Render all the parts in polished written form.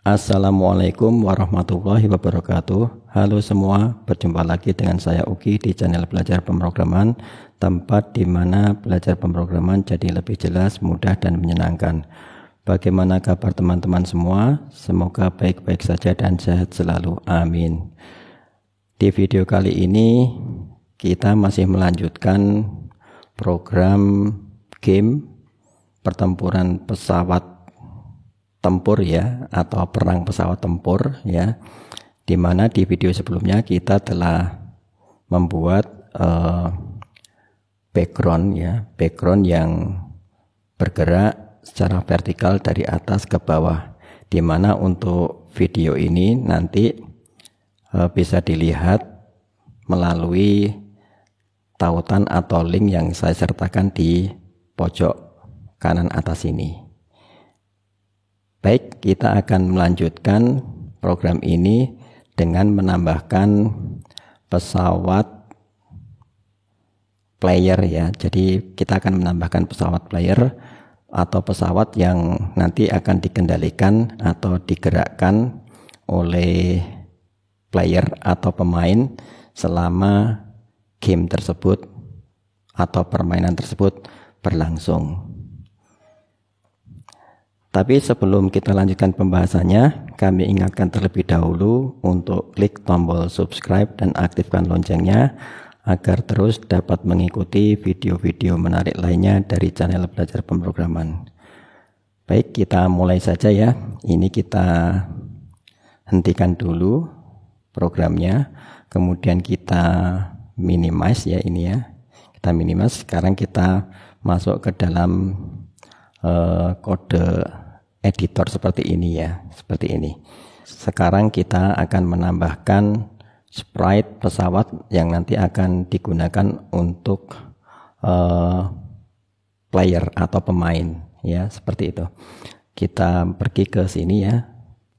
Assalamualaikum warahmatullahi wabarakatuh. Halo semua, berjumpa lagi dengan saya Uki di channel Belajar Pemrograman, tempat di mana belajar pemrograman jadi lebih jelas, mudah dan menyenangkan. Bagaimana kabar teman-teman semua? Semoga baik-baik saja dan sehat selalu. Amin. Di video kali ini kita masih melanjutkan program game pertempuran pesawat tempur ya, atau perang pesawat tempur ya, dimana di video sebelumnya kita telah membuat background yang bergerak secara vertikal dari atas ke bawah, dimana untuk video ini nanti bisa dilihat melalui tautan atau link yang saya sertakan di pojok kanan atas ini. Baik, kita akan melanjutkan program ini dengan menambahkan pesawat player ya. Jadi kita akan menambahkan pesawat player atau pesawat yang nanti akan dikendalikan atau digerakkan oleh player atau pemain selama game tersebut atau permainan tersebut berlangsung. Tapi sebelum kita lanjutkan pembahasannya, kami ingatkan terlebih dahulu untuk klik tombol subscribe dan aktifkan loncengnya agar terus dapat mengikuti video-video menarik lainnya dari channel Belajar Pemrograman. Baik, kita mulai saja ya. Ini kita hentikan dulu programnya, kemudian kita minimize ya ini ya. Kita minimize, sekarang kita masuk ke dalam kode editor seperti ini ya, seperti ini. Sekarang kita akan menambahkan sprite pesawat yang nanti akan digunakan untuk player atau pemain ya, seperti itu. Kita pergi ke sini ya,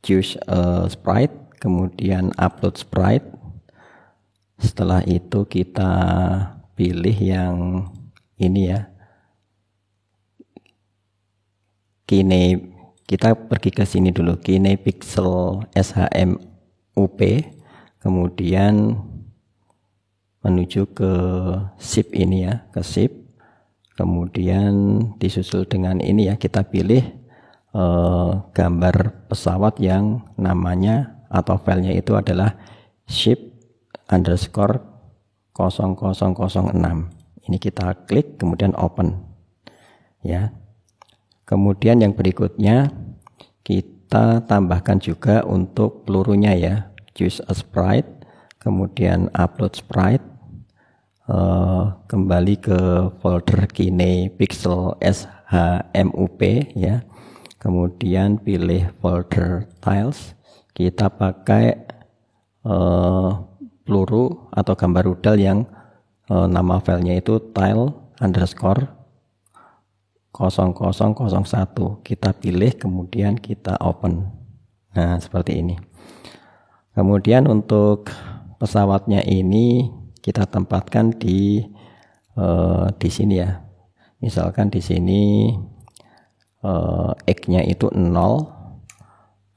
choose a sprite, kemudian upload sprite. Setelah itu kita pilih yang ini ya, kita pergi ke sini dulu, KinePixel SHMUP, kemudian menuju ke ship ini ya, ke ship, kemudian disusul dengan ini ya, kita pilih gambar pesawat yang namanya atau filenya itu adalah ship_0006. Ini kita klik kemudian open ya. Kemudian yang berikutnya kita tambahkan juga untuk pelurunya ya, choose a sprite, kemudian upload sprite, kembali ke folder KinePixel SHMUP ya, kemudian pilih folder tiles, kita pakai peluru atau gambar rudal yang nama filenya itu tile_0001, kita pilih kemudian kita open. Nah, seperti ini. Kemudian untuk pesawatnya ini kita tempatkan di sini ya. Misalkan di sini X-nya itu 0,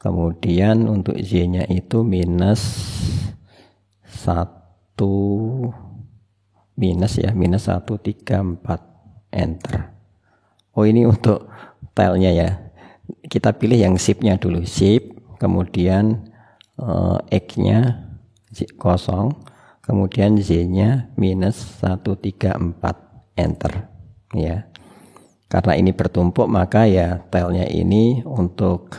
kemudian untuk Y-nya itu -134, enter. Oh, ini untuk tilenya ya. Kita pilih yang ship-nya dulu, ship, kemudian X-nya 0, kemudian Z-nya -134, enter ya. Karena ini bertumpuk maka ya tilenya ini untuk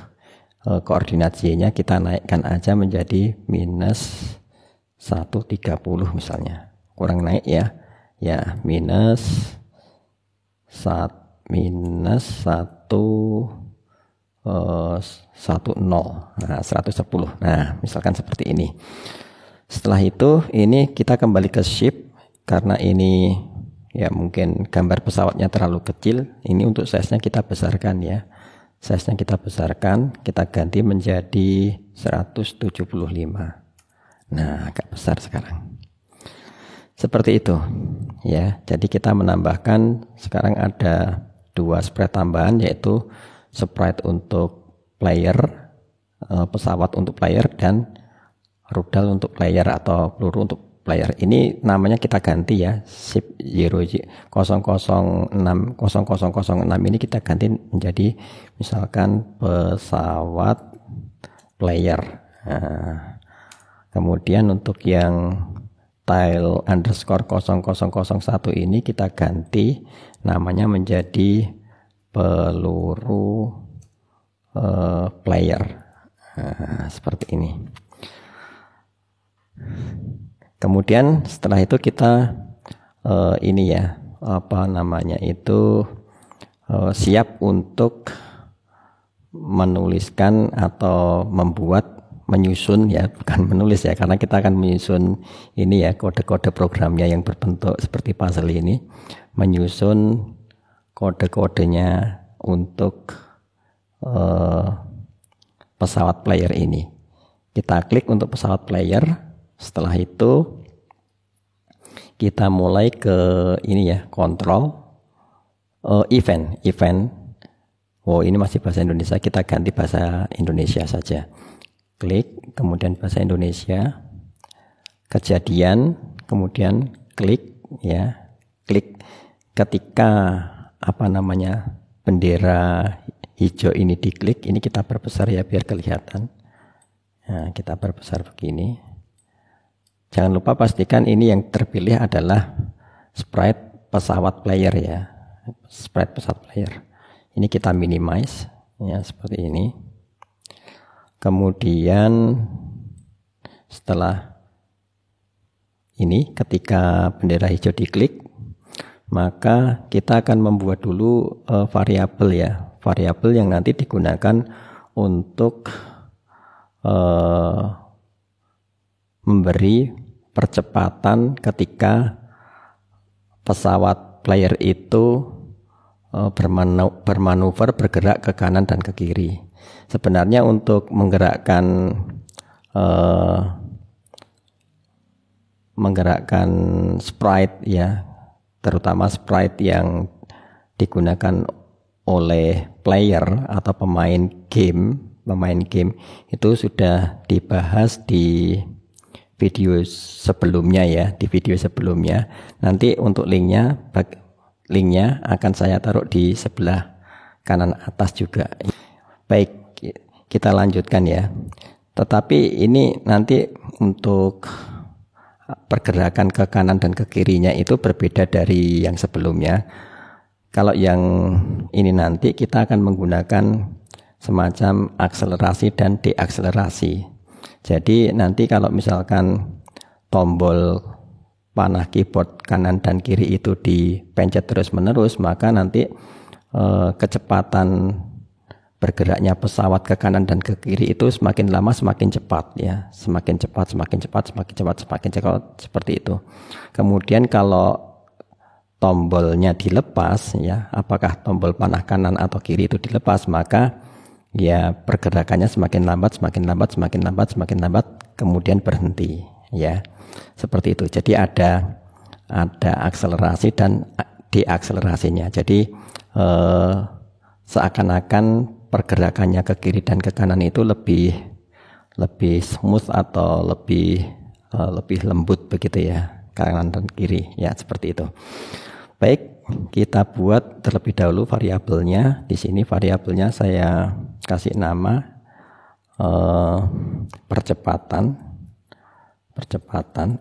koordinat Y-nya kita naikkan aja menjadi -130 misalnya. Kurang naik ya. Ya, -110. Nah, misalkan seperti ini. Setelah itu ini kita kembali ke ship, karena ini ya mungkin gambar pesawatnya terlalu kecil. Ini untuk size-nya kita besarkan ya. Size-nya kita besarkan, kita ganti menjadi 175. Nah, agak besar sekarang. Seperti itu ya. Jadi kita menambahkan sekarang ada 2 sprite tambahan, yaitu sprite untuk player pesawat untuk player dan rudal untuk player atau peluru untuk player. Ini namanya kita ganti ya, SIP 006 ini kita ganti menjadi misalkan pesawat player. Nah, kemudian untuk yang tile underscore 0001 ini kita ganti namanya menjadi peluru player. Nah, seperti ini. Kemudian setelah itu kita ini ya, apa namanya itu, siap untuk menuliskan atau menyusun ya, bukan menulis ya, karena kita akan menyusun ini ya, kode-kode programnya yang berbentuk seperti puzzle ini, menyusun kode-kodenya untuk pesawat player ini. Kita klik untuk pesawat player. Setelah itu kita mulai ke ini ya, kontrol event. Oh, ini masih bahasa Indonesia, kita ganti bahasa Indonesia saja. Klik, kemudian bahasa Indonesia, kejadian, kemudian klik ya. Klik ketika apa namanya, bendera hijau ini diklik, ini kita perbesar ya biar kelihatan. Nah, kita perbesar begini. Jangan lupa pastikan ini yang terpilih adalah sprite pesawat player ya, sprite pesawat player. Ini kita minimize ya, seperti ini. Kemudian setelah ini, ketika bendera hijau diklik, maka kita akan membuat dulu variabel ya, variabel yang nanti digunakan untuk memberi percepatan ketika pesawat player itu bermanuver, bergerak ke kanan dan ke kiri. Sebenarnya untuk menggerakkan sprite ya, terutama sprite yang digunakan oleh player atau pemain game itu sudah dibahas di video sebelumnya ya, di video sebelumnya. Nanti untuk linknya akan saya taruh di sebelah kanan atas juga. Baik, kita lanjutkan ya. Tetapi ini nanti untuk pergerakan ke kanan dan ke kirinya itu berbeda dari yang sebelumnya. Kalau yang ini nanti kita akan menggunakan semacam akselerasi dan deakselerasi. Jadi nanti kalau misalkan tombol panah keyboard kanan dan kiri itu dipencet terus-menerus, maka nanti kecepatan bergeraknya pesawat ke kanan dan ke kiri itu semakin lama semakin cepat ya, semakin cepat seperti itu. Kemudian kalau tombolnya dilepas ya, apakah tombol panah kanan atau kiri itu dilepas, maka ya pergerakannya semakin lambat, kemudian berhenti ya, seperti itu. Jadi ada akselerasi dan deakselerasinya. Jadi seakan-akan pergerakannya ke kiri dan ke kanan itu lebih smooth atau lebih lembut begitu ya, kanan dan kiri ya, seperti itu. Baik, kita buat terlebih dahulu variabelnya. Di sini variabelnya saya kasih nama percepatan.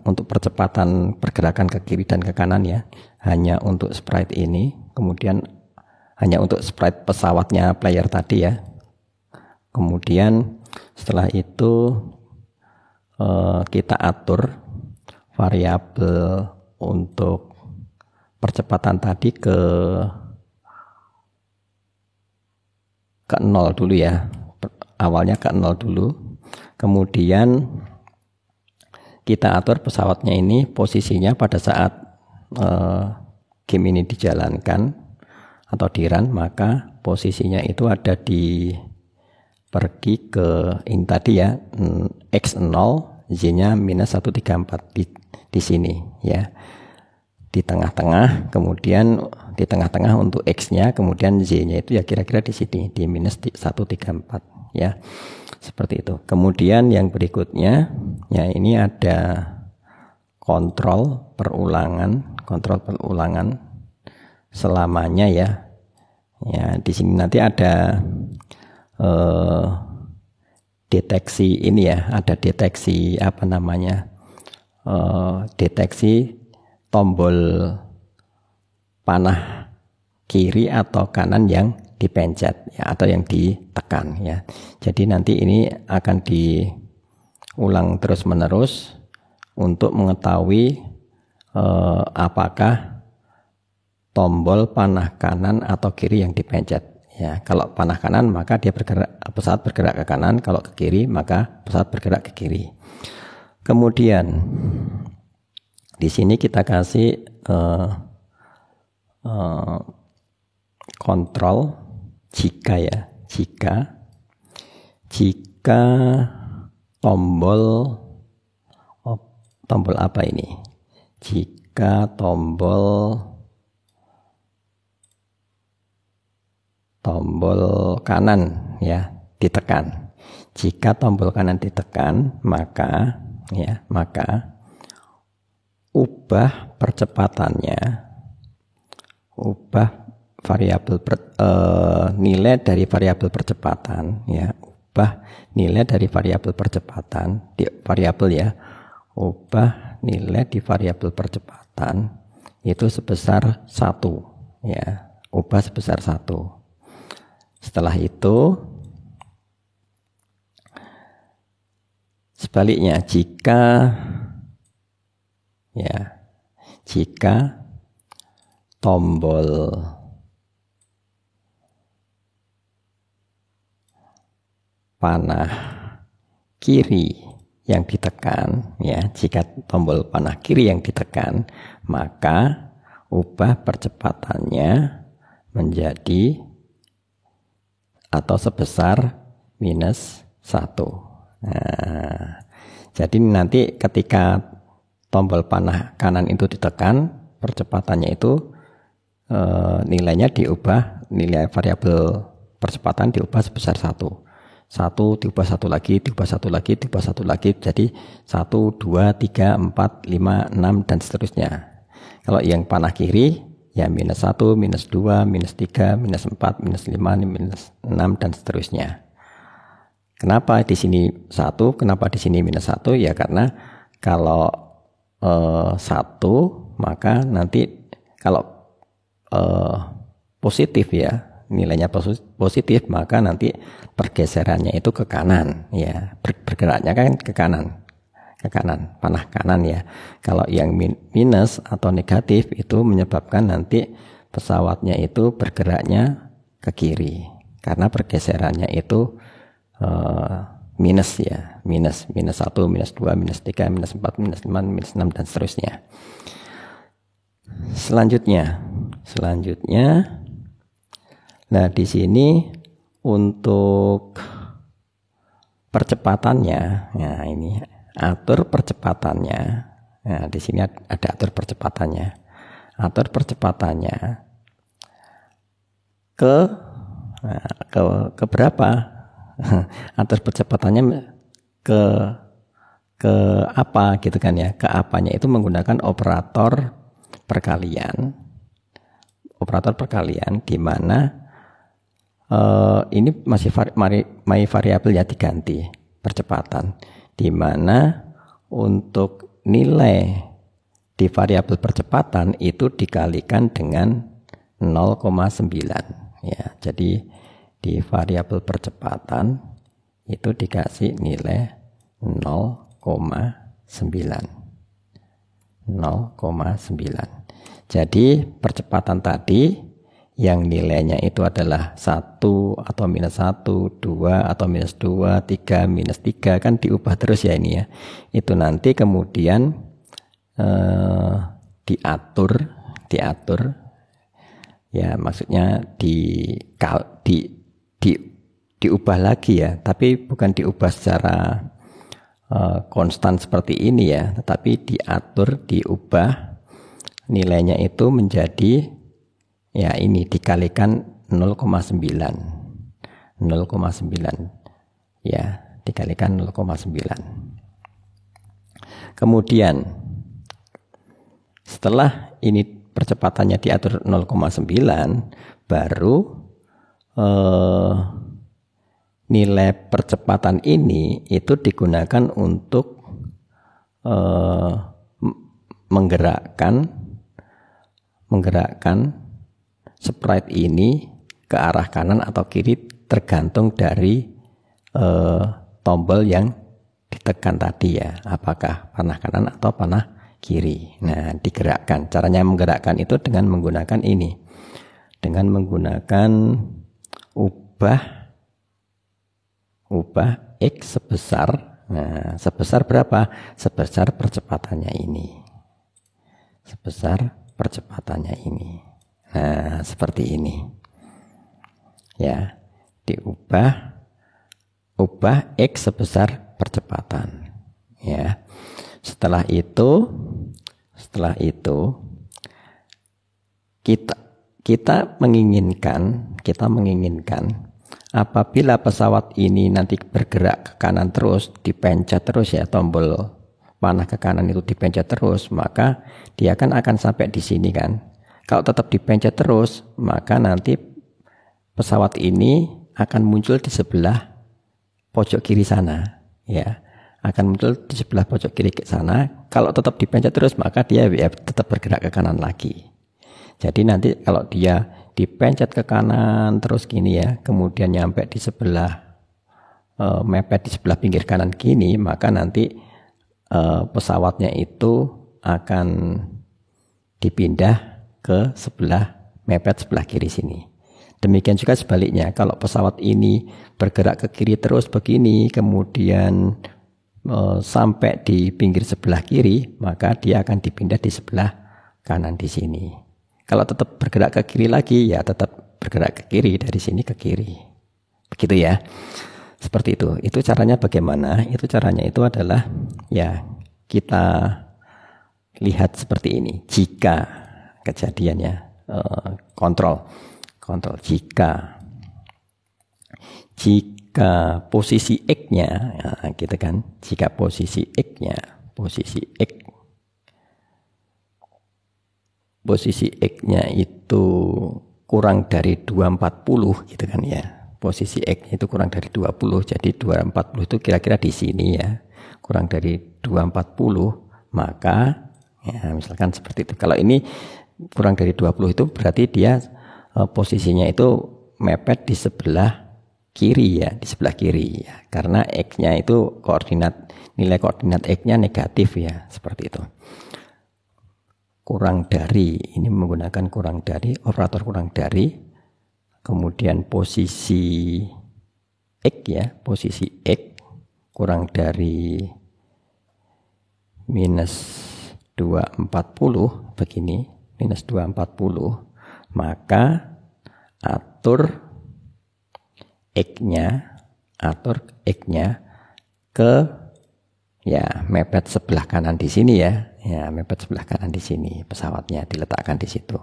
Untuk percepatan pergerakan ke kiri dan ke kanan ya, hanya untuk sprite ini. Kemudian hanya untuk sprite pesawatnya player tadi ya. Kemudian setelah itu kita atur variabel untuk percepatan tadi ke 0 dulu ya, awalnya ke 0 dulu. Kemudian kita atur pesawatnya ini posisinya pada saat game ini dijalankan atau di run, maka posisinya itu ada pergi ke ini tadi ya, X0, Z-nya -134 di sini ya, di tengah-tengah. Kemudian di tengah-tengah untuk X-nya, kemudian Z-nya itu ya kira-kira di sini di -134 ya, Seperti itu. Kemudian yang berikutnya, ya ini ada kontrol perulangan selamanya ya. Ya, di sini nanti ada deteksi ini ya, ada deteksi deteksi tombol panah kiri atau kanan yang dipencet ya, atau yang ditekan ya. Jadi nanti ini akan diulang terus-menerus untuk mengetahui apakah tombol panah kanan atau kiri yang dipencet ya. Kalau panah kanan maka pesawat bergerak ke kanan, kalau ke kiri maka pesawat bergerak ke kiri. Kemudian di sini kita kasih kontrol jika tombol apa ini? Jika tombol kanan ya ditekan. Jika tombol kanan ditekan, maka ubah variabel nilai dari variabel percepatan ya, ubah nilai di variabel percepatan itu sebesar 1 ya, ubah sebesar 1. Setelah itu sebaliknya, jika tombol panah kiri yang ditekan ya, jika tombol panah kiri yang ditekan, maka ubah percepatannya menjadi atau sebesar -1. Nah, jadi nanti ketika tombol panah kanan itu ditekan, percepatannya itu nilainya diubah, nilai variabel percepatan diubah sebesar 1. 1 diubah 1 lagi, diubah 1 lagi, diubah 1 lagi, jadi 1, 2, 3, 4, 5, 6 dan seterusnya. Kalau yang panah kiri ya -1, -2, -3, -4, -5, -6 dan seterusnya. Kenapa di sini 1, kenapa di sini -1? Ya karena kalau 1 maka nanti kalau positif ya, nilainya positif, maka nanti pergeserannya itu ke kanan ya, bergeraknya kan ke kanan, panah kanan ya. Kalau yang minus atau negatif itu menyebabkan nanti pesawatnya itu bergeraknya ke kiri karena pergeserannya itu minus ya, -1, -2, -3, -4, -5, -6 dan seterusnya. Selanjutnya, nah di sini untuk percepatannya, nah ini atur percepatannya. Nah di sini ada atur percepatannya. Atur percepatannya ke berapa? Atur percepatannya ke apa gitu kan ya? Ke apanya itu menggunakan operator perkalian di mana ini masih variabel ya, diganti percepatan, di mana untuk nilai di variabel percepatan itu dikalikan dengan 0,9 ya. Jadi di variabel percepatan itu dikasih nilai 0,9. Jadi percepatan tadi yang nilainya itu adalah 1 atau -1, 2 atau -2, 3, -3 kan diubah terus ya ini ya. Itu nanti kemudian diatur ya, maksudnya diubah lagi ya, tapi bukan diubah secara konstan seperti ini ya, tetapi diubah nilainya itu menjadi ya ini dikalikan 0,9 ya, dikalikan 0,9. Kemudian setelah ini percepatannya diatur 0,9, baru nilai percepatan ini itu digunakan untuk menggerakkan sprite ini ke arah kanan atau kiri, tergantung dari tombol yang ditekan tadi ya, apakah panah kanan atau panah kiri. Nah, digerakkan. Caranya menggerakkan itu dengan menggunakan ini, dengan menggunakan ubah X sebesar, nah sebesar berapa? Sebesar percepatannya ini, sebesar percepatannya ini. Nah, seperti ini ya, diubah X sebesar percepatan ya. Setelah itu kita menginginkan apabila pesawat ini nanti bergerak ke kanan terus, dipencet terus ya, tombol panah ke kanan itu dipencet terus, maka dia akan sampai di sini kan. Kalau tetap dipencet terus, maka nanti pesawat ini akan muncul di sebelah pojok kiri sana ya, akan muncul di sebelah pojok kiri ke sana. Kalau tetap dipencet terus, maka dia ya tetap bergerak ke kanan lagi. Jadi nanti kalau dia dipencet ke kanan terus gini ya, kemudian nyampe di sebelah mepet di sebelah pinggir kanan gini, maka nanti pesawatnya itu akan dipindah ke sebelah mepet sebelah kiri sini. Demikian juga sebaliknya, kalau pesawat ini bergerak ke kiri terus begini, kemudian sampai di pinggir sebelah kiri, maka dia akan dipindah di sebelah kanan di sini. Kalau tetap bergerak ke kiri lagi, ya tetap bergerak ke kiri, dari sini ke kiri. Begitu ya. Seperti itu. Itu caranya bagaimana? Itu caranya itu adalah ya, kita lihat seperti ini. Jika kejadiannya kontrol jika posisi X-nya ya, gitu kan, jika posisi X-nya itu kurang dari 240 gitu kan ya, posisi X-nya itu kurang dari 20, jadi 240 itu kira-kira di sini ya, kurang dari 240, maka ya misalkan seperti itu. Kalau ini kurang dari 20 itu berarti dia posisinya itu mepet di sebelah kiri ya, di sebelah kiri ya, karena X-nya itu nilai koordinat X-nya negatif ya, seperti itu. Kurang dari, ini menggunakan kurang dari, operator kurang dari, kemudian posisi X ya, posisi X kurang dari minus 240 begini, minus 240, maka atur X-nya ke ya mepet sebelah kanan di sini ya. Ya, mepet sebelah kanan di sini, pesawatnya diletakkan di situ.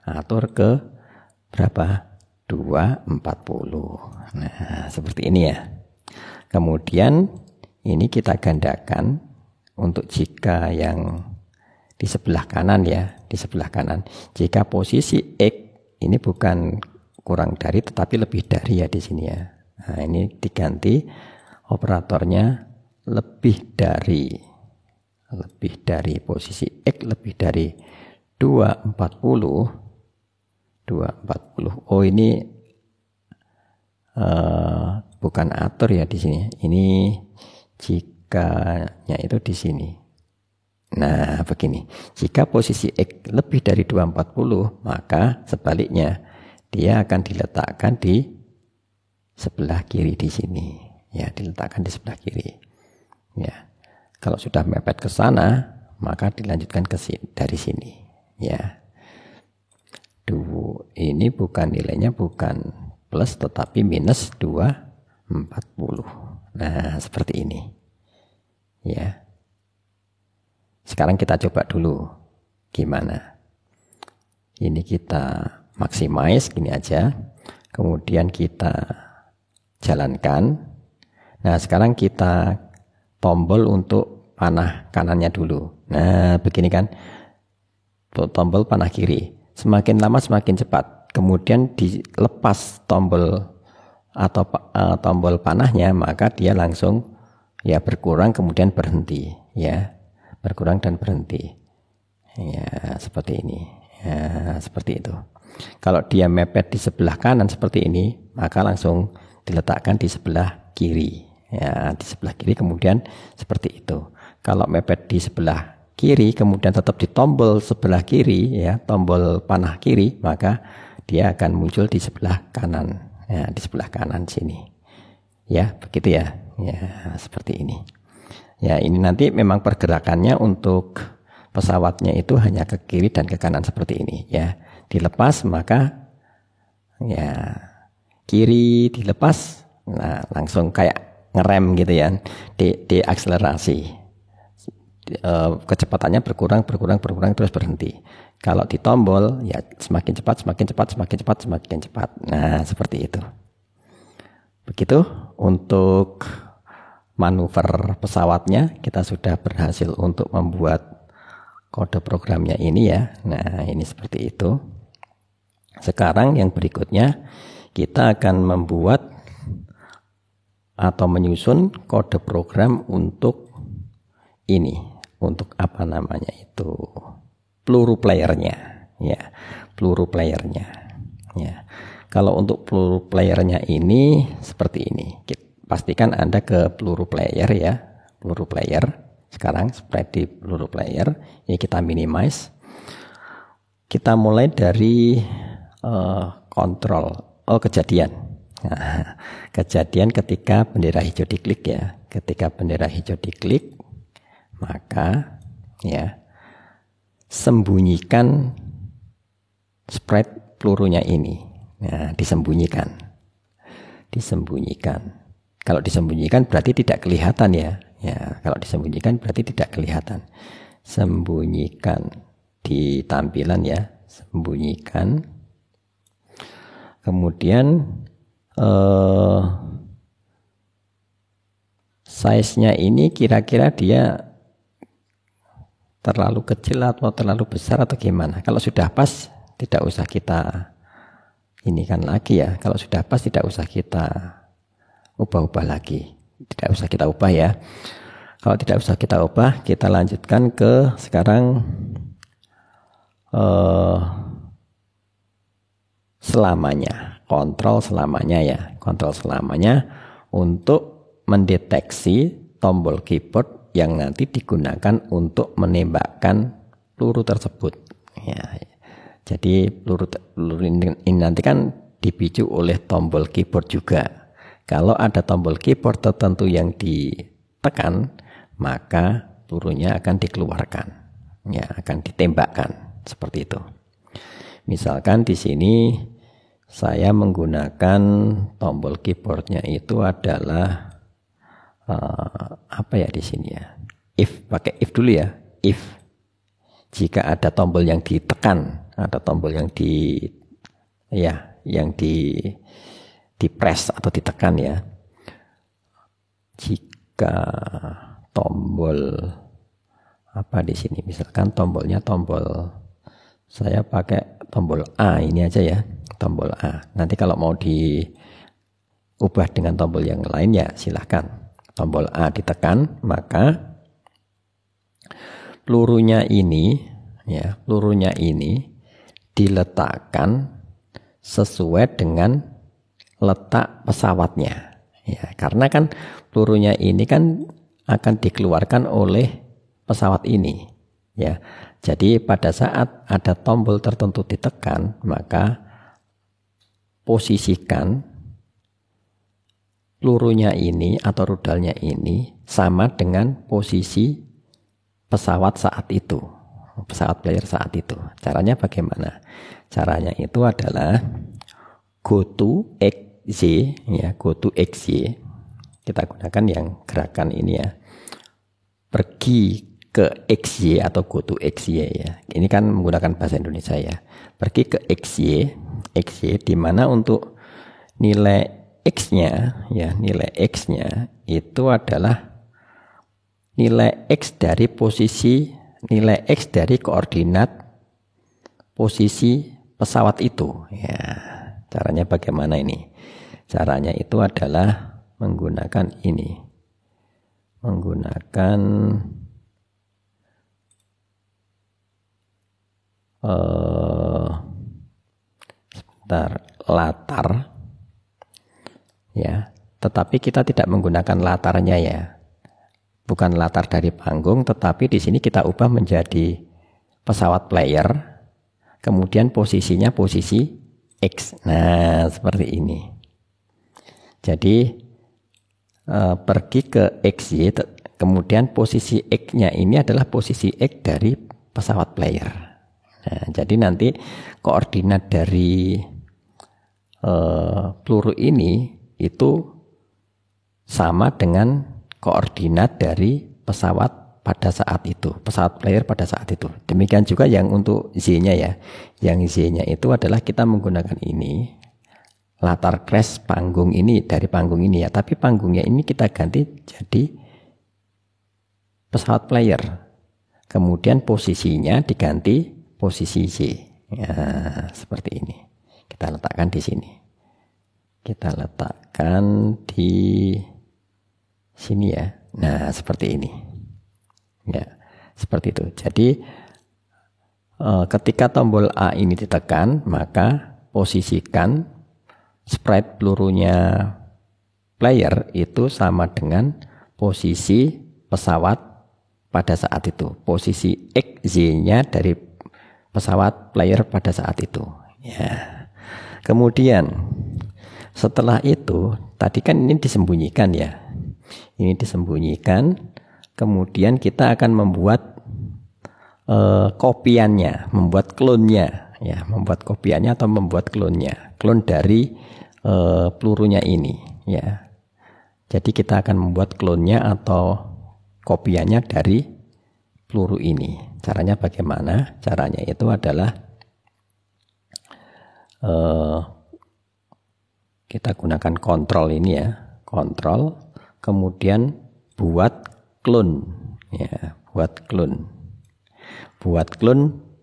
Atur ke berapa? 240. Nah, seperti ini ya. Kemudian ini kita gandakan untuk jika yang di sebelah kanan ya, di sebelah kanan. Jika posisi X ini bukan kurang dari tetapi lebih dari ya di sini ya. Nah, ini diganti operatornya lebih dari posisi X lebih dari 240. Oh, ini bukan atur ya di sini. Ini jikanya itu di sini. Nah, begini. Jika posisi X lebih dari 240, maka sebaliknya dia akan diletakkan di sebelah kiri di sini. Ya, diletakkan di sebelah kiri. Ya. Kalau sudah mepet ke sana, maka dilanjutkan ke sini, dari sini. Ya. Ini bukan nilainya bukan plus tetapi minus 240. Nah, seperti ini. Ya. Sekarang kita coba dulu gimana. Ini kita maximize gini aja. Kemudian kita jalankan. Nah, sekarang kita tombol untuk panah kanannya dulu. Nah, begini kan. Tombol panah kiri. Semakin lama semakin cepat. Kemudian dilepas tombol atau tombol panahnya, maka dia langsung ya berkurang kemudian berhenti, ya. Berkurang dan berhenti. Ya, seperti ini. Ya, seperti itu. Kalau dia mepet di sebelah kanan seperti ini, maka langsung diletakkan di sebelah kiri. Ya, di sebelah kiri kemudian seperti itu. Kalau mepet di sebelah kiri kemudian tetap di tombol sebelah kiri, ya, tombol panah kiri, maka dia akan muncul di sebelah kanan, ya, di sebelah kanan sini, ya, begitu ya, ya, seperti ini. Ya, ini nanti memang pergerakannya untuk pesawatnya itu hanya ke kiri dan ke kanan seperti ini, ya. Dilepas maka ya kiri dilepas, nah langsung kayak ngerem gitu ya, diakselerasi. Kecepatannya berkurang terus berhenti. Kalau ditombol ya semakin cepat. Nah, seperti itu. Begitu untuk manuver pesawatnya, kita sudah berhasil untuk membuat kode programnya ini ya. Nah, ini seperti itu. Sekarang yang berikutnya kita akan membuat atau menyusun kode program untuk ini. Untuk apa namanya itu, peluru playernya, ya, peluru playernya, ya. Kalau untuk peluru playernya ini seperti ini, pastikan Anda ke peluru player ya, peluru player. Sekarang spread di peluru player, ini kita minimize. Kita mulai dari kejadian. Nah, kejadian ketika bendera hijau diklik ya, ketika bendera hijau diklik. Maka ya sembunyikan spread pelurunya ini. Nah, disembunyikan. Kalau disembunyikan berarti tidak kelihatan ya. Ya, kalau disembunyikan berarti tidak kelihatan. Sembunyikan di tampilan ya, sembunyikan. Kemudian size-nya ini kira-kira dia terlalu kecil atau terlalu besar atau gimana. Kalau sudah pas tidak usah kita ini kan lagi ya. Kalau sudah pas tidak usah kita ubah-ubah lagi. Tidak usah kita ubah ya. Kalau tidak usah kita ubah, kita lanjutkan ke sekarang selamanya. Kontrol selamanya ya. Kontrol selamanya untuk mendeteksi tombol keyboard yang nanti digunakan untuk menembakkan peluru tersebut. Ya, jadi peluru ini nanti kan dipicu oleh tombol keyboard juga. Kalau ada tombol keyboard tertentu yang ditekan, maka pelurunya akan dikeluarkan, ya, akan ditembakkan seperti itu. Misalkan di sini saya menggunakan tombol keyboardnya itu adalah apa ya di sini ya, pakai if dulu ya. If jika ada tombol yang ditekan, ada tombol yang di press atau ditekan ya. Jika tombol apa di sini, misalkan tombolnya saya pakai tombol A ini aja ya, tombol A. Nanti kalau mau diubah dengan tombol yang lain ya silahkan. Tombol A ditekan, maka pelurunya ini diletakkan sesuai dengan letak pesawatnya. Ya, karena kan pelurunya ini kan akan dikeluarkan oleh pesawat ini. Ya, jadi pada saat ada tombol tertentu ditekan, maka posisikan pelurunya ini atau rudalnya ini sama dengan posisi pesawat saat itu, pesawat player saat itu. Caranya bagaimana? Caranya itu adalah go to XY ya, go to XY. Kita gunakan yang gerakan ini ya. Pergi ke XY atau go to XY ya. Ini kan menggunakan bahasa Indonesia ya. Pergi ke XY di mana untuk nilai X-nya ya, nilai X-nya itu adalah nilai X dari posisi, nilai X dari koordinat posisi pesawat itu ya. Caranya bagaimana ini? Caranya itu adalah menggunakan ini, menggunakan latar ya, tetapi kita tidak menggunakan latarnya ya, bukan latar dari panggung, tetapi di sini kita ubah menjadi pesawat player, kemudian posisinya posisi X. Nah, seperti ini. Jadi pergi ke XY, kemudian posisi X-nya ini adalah posisi X dari pesawat player. Nah, jadi nanti koordinat dari peluru ini itu sama dengan koordinat dari pesawat pada saat itu, pesawat player pada saat itu. Demikian juga yang untuk Z-nya ya. Yang Z-nya itu adalah kita menggunakan ini, latar crash panggung ini dari panggung ini ya, tapi panggungnya ini kita ganti jadi pesawat player. Kemudian posisinya diganti posisi Z. Ya, seperti ini. Kita letakkan di sini. Kita letakkan di sini ya. Nah, seperti ini. Ya, seperti itu. Jadi ketika tombol A ini ditekan, maka posisikan sprite pelurunya player itu sama dengan posisi pesawat pada saat itu. Posisi XZ-nya dari pesawat player pada saat itu. Ya. Kemudian setelah itu, tadi kan ini disembunyikan ya. Ini disembunyikan. Kemudian kita akan membuat kopiannya, membuat klonnya, ya, membuat kopiannya atau membuat klonnya, klon dari pelurunya ini, ya. Jadi kita akan membuat klonnya atau kopiannya dari peluru ini. Caranya bagaimana? Caranya itu adalah kita gunakan kontrol ini ya, kontrol, kemudian buat klon, ya, buat klon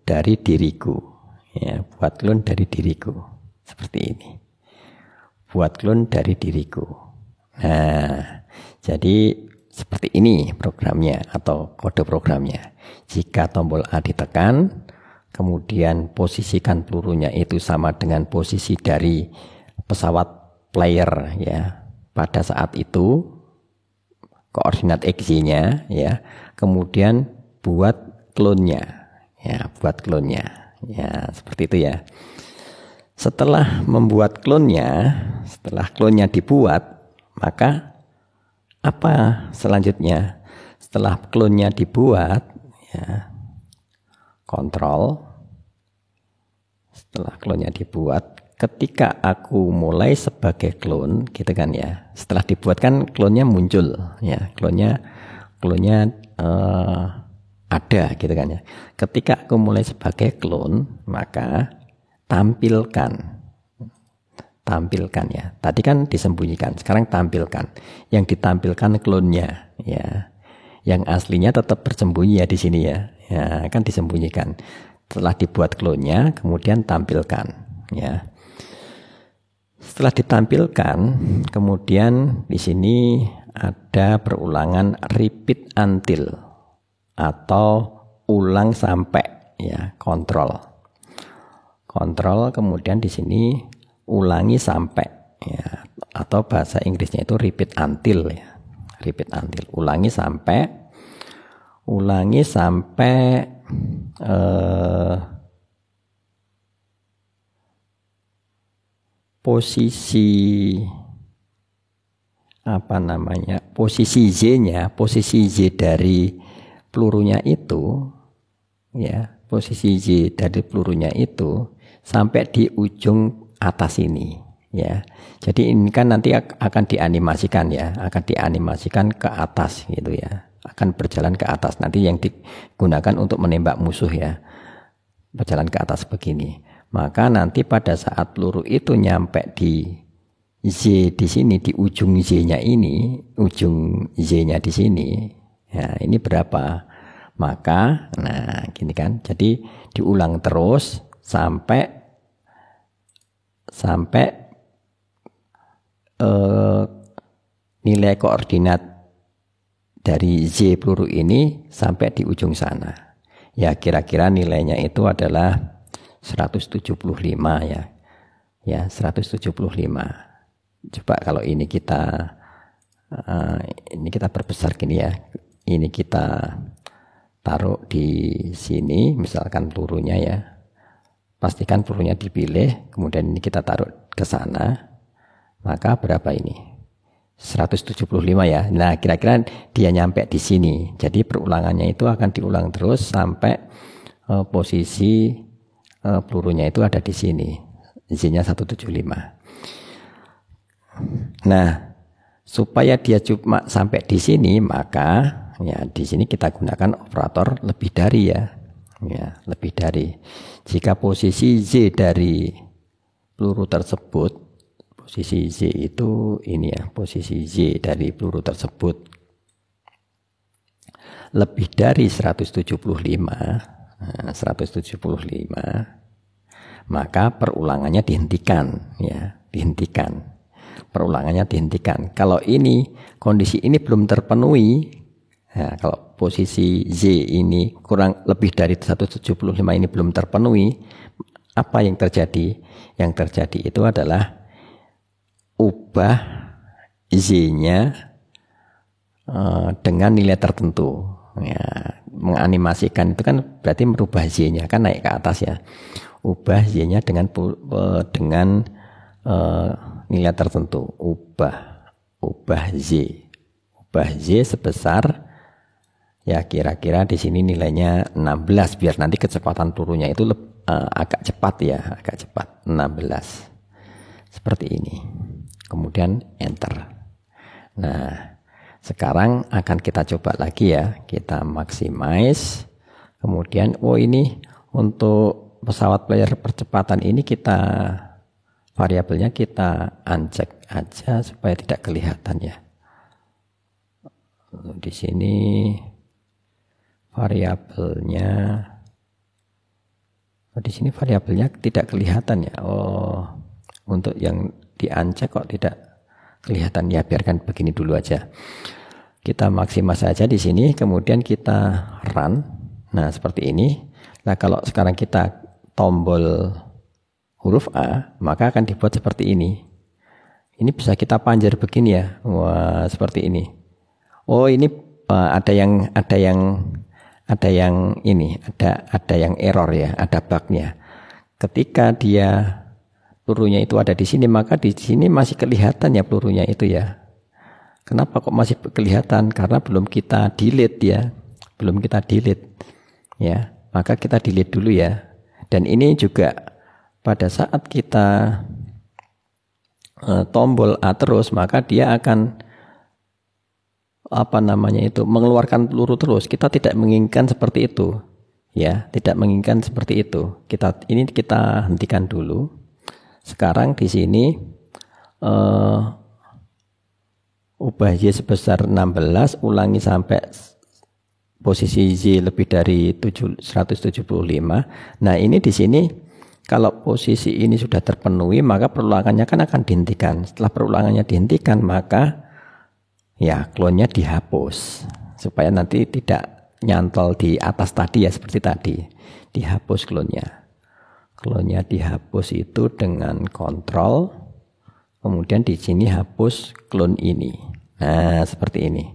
dari diriku, ya, buat klon dari diriku, seperti ini, buat klon dari diriku. Nah, jadi seperti ini programnya atau kode programnya. Jika tombol A ditekan, kemudian posisikan pelurunya itu sama dengan posisi dari pesawat player ya pada saat itu, koordinat XY-nya ya, kemudian buat klonnya ya, buat klonnya ya, seperti itu ya. Setelah membuat klonnya, setelah klonnya dibuat, maka apa selanjutnya? Setelah klonnya dibuat ya, kontrol, setelah klonnya dibuat, ketika aku mulai sebagai klon gitu kan ya, setelah dibuat kan klonnya muncul ya, klonnya ada gitu kan ya. Ketika aku mulai sebagai klon, maka tampilkan ya, tadi kan disembunyikan, sekarang tampilkan. Yang ditampilkan klonnya ya, yang aslinya tetap bersembunyi ya di sini ya, ya kan disembunyikan. Setelah dibuat klonnya, kemudian tampilkan ya. Setelah ditampilkan, kemudian di sini ada perulangan repeat until atau ulang sampai ya, kontrol, kemudian di sini ulangi sampai ya, atau bahasa Inggrisnya itu repeat until ya, repeat until, ulangi sampai posisi posisi Z-nya, posisi Z dari pelurunya itu ya, posisi Z dari pelurunya itu sampai di ujung atas ini ya. Jadi ini kan nanti akan dianimasikan ya, akan dianimasikan ke atas gitu ya, akan berjalan ke atas, nanti yang digunakan untuk menembak musuh ya, berjalan ke atas begini. Maka nanti pada saat peluru itu nyampe di Z di sini, di ujung Z-nya ini, ujung Z-nya di sini, ya ini berapa? Maka, nah gini kan, jadi diulang terus sampai nilai koordinat dari Z peluru ini sampai di ujung sana. Ya kira-kira nilainya itu adalah 175 ya. Ya 175. Coba kalau ini kita perbesar gini ya. Ini kita taruh di sini, misalkan pelurunya ya. Pastikan pelurunya dipilih, kemudian ini kita taruh ke sana. Maka berapa ini? 175 ya. Nah, kira-kira dia nyampe di sini. Jadi perulangannya itu akan diulang terus sampai posisi pelurunya itu ada di sini. Z-nya 175. Nah, supaya dia cuma sampai di sini, maka ya di sini kita gunakan operator lebih dari ya. Ya, lebih dari. Jika posisi Z dari peluru tersebut, posisi Z itu ini ya, posisi Z dari peluru tersebut lebih dari 175, maka perulangannya dihentikan ya, dihentikan. Perulangannya dihentikan. Kalau ini kondisi ini belum terpenuhi, ya, kalau posisi Z ini kurang lebih dari 175 ini belum terpenuhi, apa yang terjadi? Yang terjadi itu adalah ubah Z-nya dengan nilai tertentu. Ya, menganimasikan itu kan berarti merubah Z-nya kan naik ke atas ya. Ubah Z-nya dengan nilai tertentu, ubah Z sebesar ya kira-kira di sini nilainya 16 biar nanti kecepatan pelurunya itu agak cepat ya, agak cepat 16 seperti ini. Kemudian enter. Nah, sekarang akan kita coba lagi ya, kita maximize. Kemudian ini untuk pesawat player percepatan ini kita variabelnya kita uncheck aja supaya tidak kelihatan ya. Di sini variabelnya, di sini variabelnya tidak kelihatan ya. Untuk yang di uncheck kok tidak kelihatan ya. Biarkan begini dulu aja. Kita maksimal saja di sini, kemudian kita run. Nah seperti ini. Nah kalau sekarang kita tombol huruf A, maka akan dibuat seperti ini. Ini bisa kita panjar begini ya. Wah, seperti ini. Ini ada yang error ya, ada bugnya. Ketika dia pelurunya itu ada di sini, maka di sini masih kelihatan ya pelurunya itu ya. Kenapa kok masih kelihatan? Karena belum kita delete ya. Belum kita delete. Ya, maka kita delete dulu ya. Dan ini juga pada saat kita tombol A terus, maka dia akan mengeluarkan peluru terus. Kita tidak menginginkan seperti itu, ya, tidak menginginkan seperti itu. Kita hentikan dulu. Sekarang di sini ubah Y sebesar 16, ulangi sampai posisi Y lebih dari 175. Nah ini di sini. Kalau posisi ini sudah terpenuhi, maka perulangannya kan akan dihentikan. Setelah perulangannya dihentikan, maka ya klonnya dihapus. Supaya nanti tidak nyantol di atas tadi ya, seperti tadi. Dihapus klonnya. Klonnya dihapus itu dengan kontrol. Kemudian di sini hapus klon ini. Nah, seperti ini.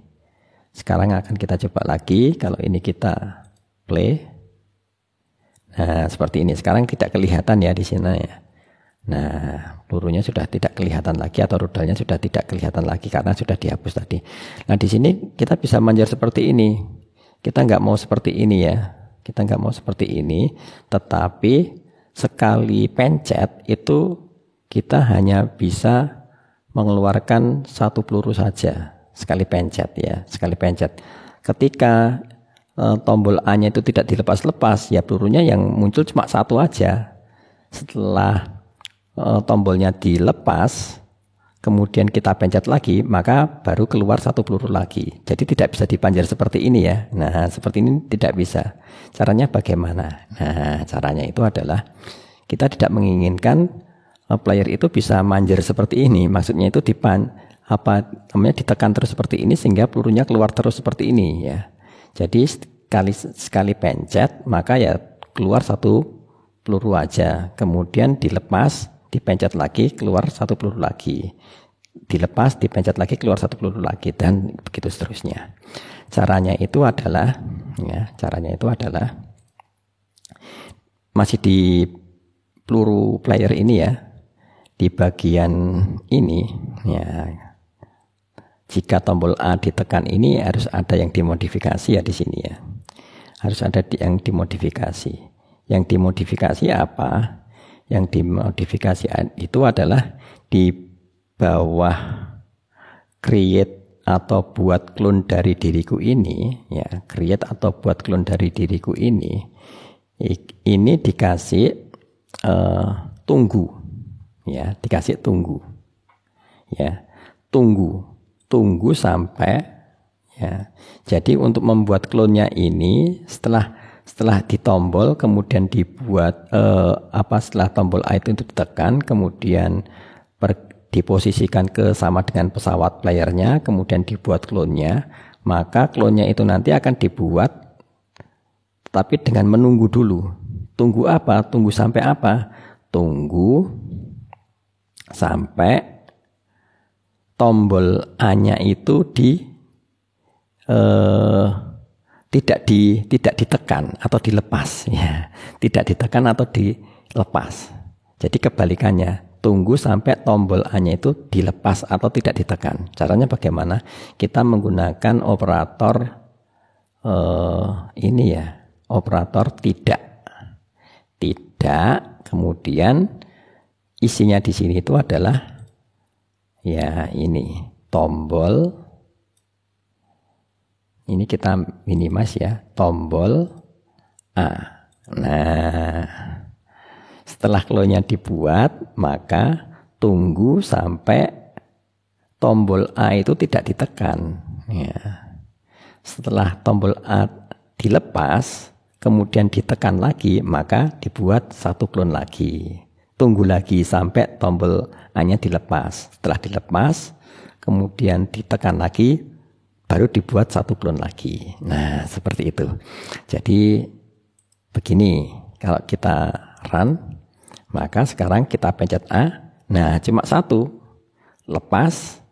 Sekarang akan kita coba lagi. Kalau ini kita play. Nah, seperti ini. Sekarang tidak kelihatan ya di sini ya. Nah, pelurunya sudah tidak kelihatan lagi atau rudalnya sudah tidak kelihatan lagi karena sudah dihapus tadi. Nah, di sini kita bisa manjar seperti ini. Kita nggak mau seperti ini ya. Kita nggak mau seperti ini. Tetapi sekali pencet itu kita hanya bisa mengeluarkan satu peluru saja. Sekali pencet ya. Sekali pencet. Ketika tombol A-nya itu tidak dilepas-lepas, ya pelurunya yang muncul cuma satu aja. Setelah tombolnya dilepas, kemudian kita pencet lagi, maka baru keluar satu peluru lagi. Jadi tidak bisa dipanjer seperti ini ya. Nah, seperti ini tidak bisa. Caranya bagaimana? Nah, caranya itu adalah kita tidak menginginkan player itu bisa manjer seperti ini. Maksudnya itu ditekan terus seperti ini sehingga pelurunya keluar terus seperti ini ya. Jadi sekali pencet maka ya keluar satu peluru aja, kemudian dilepas, dipencet lagi, keluar satu peluru lagi, dilepas, dipencet lagi, keluar satu peluru lagi, dan begitu seterusnya. Caranya itu adalah masih di peluru player ini ya, di bagian ini ya. Jika tombol A ditekan ini harus ada yang dimodifikasi ya di sini ya. Harus ada yang dimodifikasi. Yang dimodifikasi apa? Yang dimodifikasi itu adalah di bawah create atau buat clone dari diriku ini ya, create atau buat clone dari diriku ini dikasih tunggu ya, dikasih tunggu ya, tunggu sampai ya. Jadi untuk membuat klonnya ini setelah ditombol kemudian dibuat setelah tombol A itu ditekan kemudian diposisikan ke sama dengan pesawat playernya, kemudian dibuat klonnya, maka klonnya itu nanti akan dibuat tapi dengan menunggu dulu. Tunggu apa? Tunggu sampai apa? Tunggu sampai tombol A-nya itu tidak ditekan atau dilepas ya. Tidak ditekan atau dilepas. Jadi kebalikannya, tunggu sampai tombol A-nya itu dilepas atau tidak ditekan. Caranya bagaimana? Kita menggunakan operator ini ya, operator tidak, kemudian isinya di sini itu adalah ya ini tombol, ini kita minimas ya, tombol A. Nah, setelah klonnya dibuat, maka tunggu sampai tombol A itu tidak ditekan ya. Setelah tombol A dilepas, kemudian ditekan lagi, maka dibuat satu klon lagi. Tunggu lagi sampai tombol A-nya dilepas. Setelah dilepas, kemudian ditekan lagi, baru dibuat satu klon lagi. Nah, seperti itu. Jadi, begini, kalau kita run, maka sekarang kita pencet A. Nah, cuma satu. Lepas,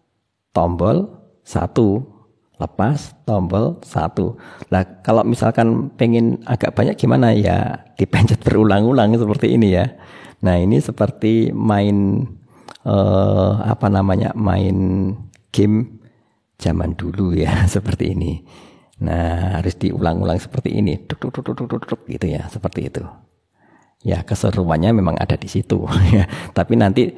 tombol, satu. Lepas, tombol, satu. Nah, kalau misalkan pengen agak banyak gimana ya, dipencet berulang-ulang seperti ini ya. Nah, ini seperti main main game zaman dulu ya, seperti ini. Nah, harus diulang-ulang seperti ini, gitu ya, seperti itu. Ya, keseruannya memang ada di situ ya. Tapi nanti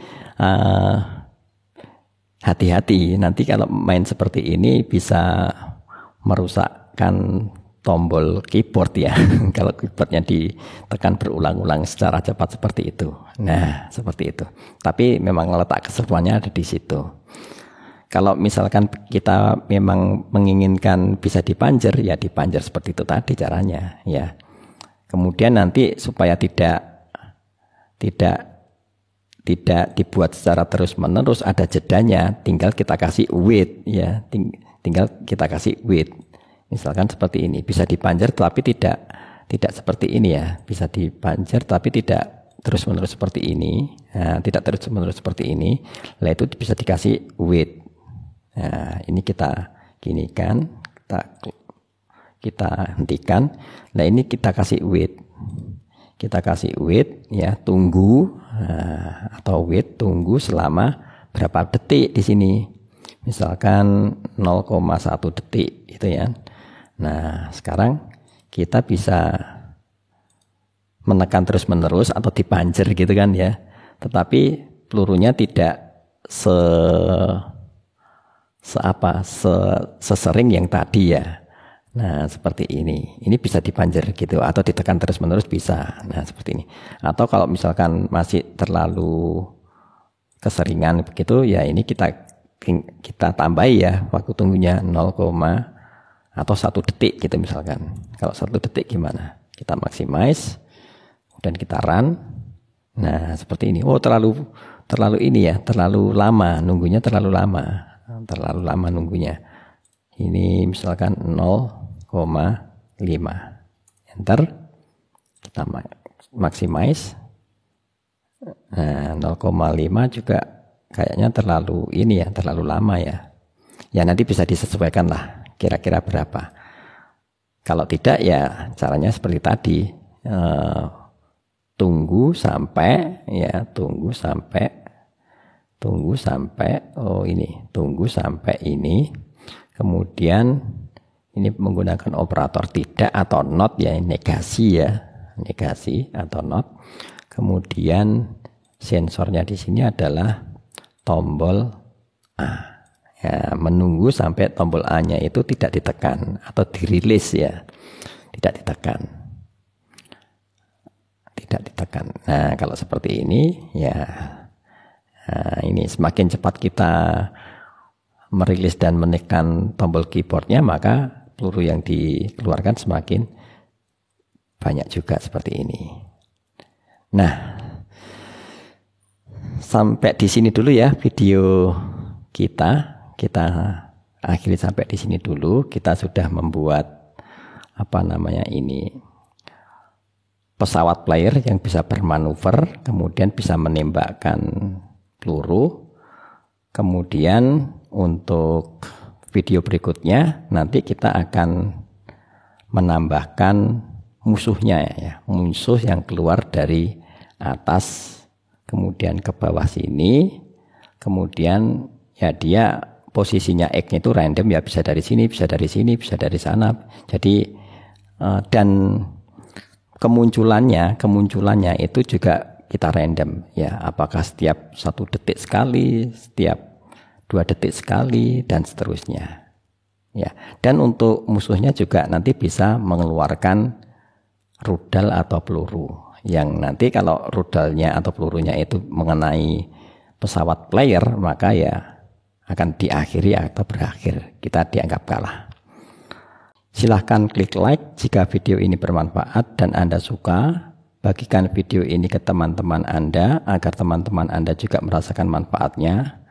hati-hati, nanti kalau main seperti ini bisa merusakkan tombol keyboard ya. Kalau keyboardnya ditekan berulang-ulang secara cepat seperti itu. Nah, seperti itu. Tapi memang letak keseruannya ada di situ. Kalau misalkan kita memang menginginkan bisa dipanjer, ya dipanjer seperti itu tadi caranya ya. Kemudian nanti supaya tidak dibuat secara terus-menerus, ada jedanya, tinggal kita kasih wait ya. Tinggal kita kasih wait. Misalkan seperti ini, bisa dipanjer tapi tidak seperti ini ya. Bisa dipanjer tapi tidak terus-menerus seperti ini. Nah, tidak terus-menerus seperti ini. Nah, itu bisa dikasih wait. Nah, ini kita ginikan, kita hentikan. Nah, ini kita kasih wait. Kita kasih wait ya, tunggu atau wait, tunggu selama berapa detik di sini. Misalkan 0,1 detik gitu ya. Nah, sekarang kita bisa menekan terus-menerus atau dipanjer gitu kan ya. Tetapi pelurunya tidak sesering yang tadi ya. Nah, seperti ini. Ini bisa dipanjer gitu atau ditekan terus-menerus bisa. Nah, seperti ini. Atau kalau misalkan masih terlalu keseringan begitu ya, ini kita tambahi ya waktu tunggunya 0, atau 1 detik gitu misalkan. Kalau 1 detik gimana? Kita maximize dan kita run. Nah seperti ini. Oh terlalu ini ya, terlalu lama nunggunya, terlalu lama nunggunya. Ini misalkan 0,5. Enter. Kita maximize. Nah 0,5 juga kayaknya terlalu ini ya, terlalu lama ya. Ya nanti bisa disesuaikan lah kira-kira berapa. Kalau tidak ya caranya seperti tadi, tunggu sampai ini, kemudian ini menggunakan operator tidak atau not ya, negasi atau not. Kemudian sensornya di sini adalah tombol A. Ya, menunggu sampai tombol A-nya itu tidak ditekan atau dirilis ya, tidak ditekan. Nah kalau seperti ini ya, ini semakin cepat kita merilis dan menekan tombol keyboardnya, maka peluru yang dikeluarkan semakin banyak juga seperti ini. Nah sampai di sini dulu ya video kita akhiri sampai di sini dulu. Kita sudah membuat pesawat player yang bisa bermanuver, kemudian bisa menembakkan peluru. Kemudian untuk video berikutnya nanti kita akan menambahkan musuhnya ya, musuh yang keluar dari atas kemudian ke bawah sini, kemudian ya dia posisinya X-nya itu random ya, bisa dari sini, bisa dari sini, bisa dari sana. Jadi dan kemunculannya itu juga kita random ya, apakah setiap 1 detik sekali, setiap 2 detik sekali, dan seterusnya ya. Dan untuk musuhnya juga nanti bisa mengeluarkan rudal atau peluru, yang nanti kalau rudalnya atau pelurunya itu mengenai pesawat player, maka ya akan diakhiri atau berakhir, kita dianggap kalah. Silahkan klik like jika video ini bermanfaat dan Anda suka. Bagikan video ini ke teman-teman Anda agar teman-teman Anda juga merasakan manfaatnya.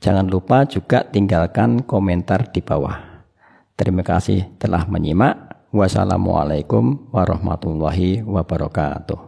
Jangan lupa juga tinggalkan komentar di bawah. Terima kasih telah menyimak. Wassalamualaikum warahmatullahi wabarakatuh.